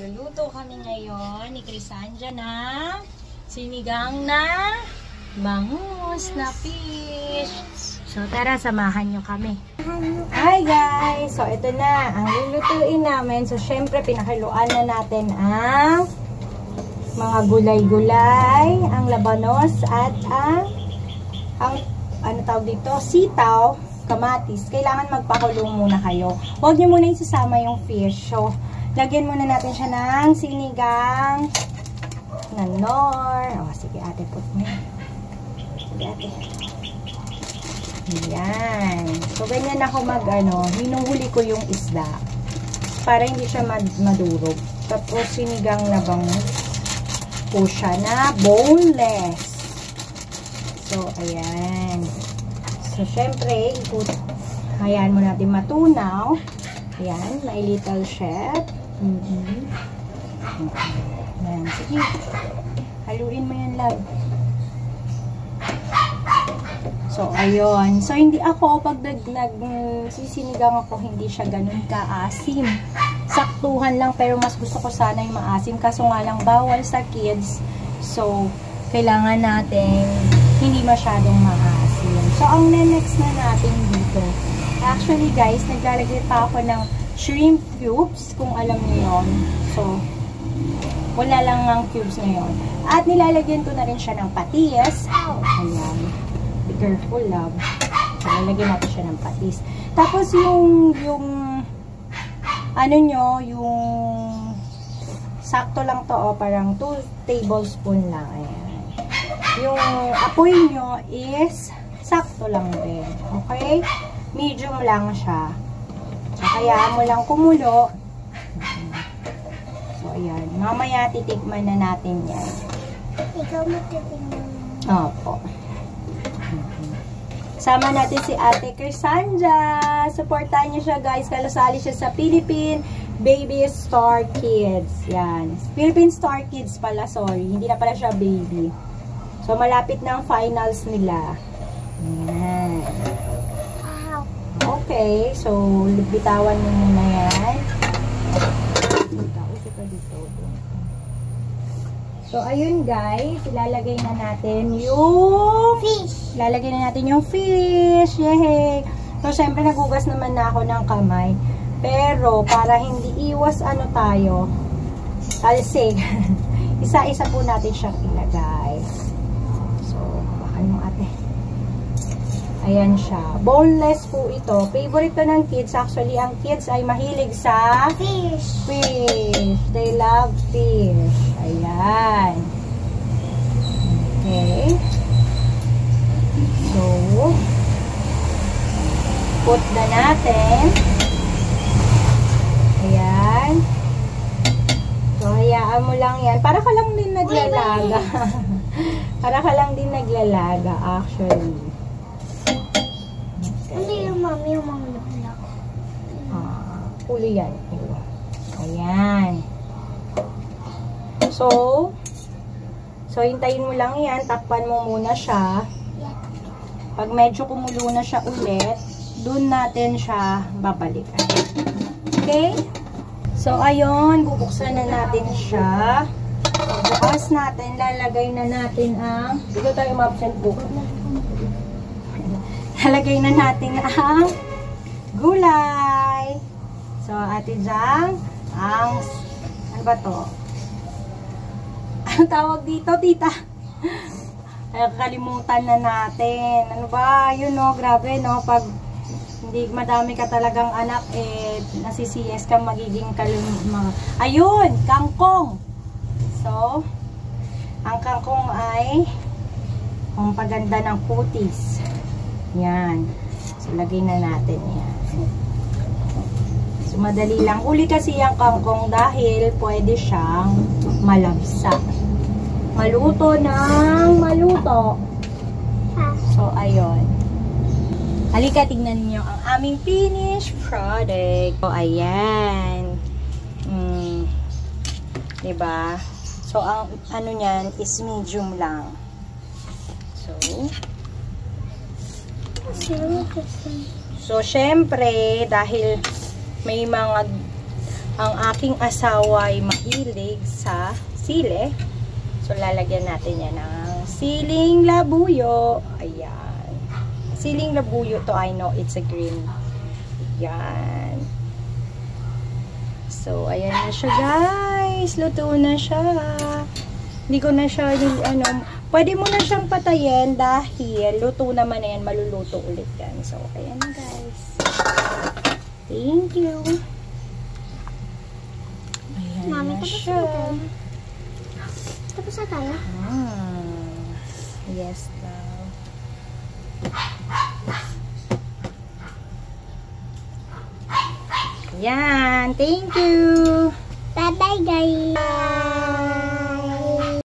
Magluluto kami ngayon ni Crisanja ng sinigang na bangus na fish. So tara, samahan nyo kami. Hi guys! So ito na ang lulutuin namin. So syempre pinakiluan na natin ang mga gulay-gulay, ang labanos at ang ano tawag dito, sitaw, kamatis. Kailangan magpakulong muna kayo. Huwag nyo muna isasama yung fish. So lagyan muna natin siya ng sinigang na nor. O, sige ate, put mo. Sige ate. Ayan. So, ganyan ako hinuhuli ko yung isda. Para hindi siya madurog. Tapos, sinigang na bangus po siya na boneless. So, ayan. So, syempre, hayaan mo natin matunaw. Ayan, my little chef. Ayan, sige. Haluin mo yan, love. So, ayun. So, hindi ako, pag nagsisinigang ako, hindi siya ganun ka-asim. Saktuhan lang, pero mas gusto ko sana yung maasim. Kaso nga lang, bawal sa kids. So, kailangan natin hindi masyadong maasim. So, ang next na natin dito. Actually, guys, naglalagay pa ako ng shrimp cubes, kung alam niyo yun. So, wala lang ang cubes ngayon. At nilalagyan ko na rin siya ng patis. Ayan. Be careful, love. So, nilalagyan natin siya ng patis. Tapos, yung sakto lang to, parang 2 tablespoon lang. Ayan. Yung apoy nyo is sakto lang din. Okay? Medium lang siya. So, hayaan mo lang kumulo. So, ayan. Mamaya titikman na natin yan. Ikaw matitikman. Opo. Sama natin si Ate Crisanja. Supportahan niyo siya, guys. Kalasali siya sa Philippine Baby Star Kids. Yan. Philippine Star Kids pala, sorry. Hindi na pala siya baby. So, malapit na ang finals nila. Yan. Okay, so bitawan mo muna yan. So, ayun guys, ilalagay na natin yung fish. Ilalagay na natin yung fish. Yay! So, syempre nagugas naman na ako ng kamay. Pero, para hindi iwas tayo, talsig. Isa-isa po natin siyang ilagay. So, bakan mo ate. Ayan siya. Boneless po ito. Favorite to ng kids. Actually, ang kids ay mahilig sa fish. Fish. They love fish. Ayan. Okay. So, put na natin. Ayan. So, hayaan mo lang yan. Para ka lang din naglalaga. Para ka lang din naglalaga, actually. Hindi yung mami yung mga luklak. Huli yan. Ayan. So, hintayin mo lang yan. Takpan mo muna siya. Pag medyo kumulo na siya ulit, dun natin siya babalikan. Okay? So, ayun. Bubuksan na natin siya. Bukas natin, lalagay na natin ang dito tayo ma-absent book. Lalagay na natin ang gulay. So, Ate Jang, ano ba to? Ano tawag dito, tita? Kalimutan na natin. Ano ba? Yun, no? Grabe, no? Pag hindi madami ka talagang anak, nasisiyes ka magiging ayun! Kangkong! So, ang kangkong ay ang paganda ng kutis. Yan. So, lagay na natin yan. So, madali lang. Uli kasi yung kangkong dahil pwede siyang malabsa. Maluto ng maluto. So, ayun. Halika, tignan niyo ang aming finished product. So, ayan. Diba? So, ang niyan is medium lang. So, So, syempre, dahil may mga ang aking asawa ay mahilig sa sili. So, lalagyan natin yan ng siling labuyo. Ayan. Siling labuyo to, I know it's a green. Ayan. So, ayan na siya, guys. Luto na siya. Hindi ko na siya, pwede mo na siyang patayin dahil luto naman na yan, maluluto ulit yan. So, ayan na, guys. Thank you. Ayan Mami, na tapos siya. na tayo. Tapos na tayo? Yes, love. Yan. Thank you. Bye-bye, guys.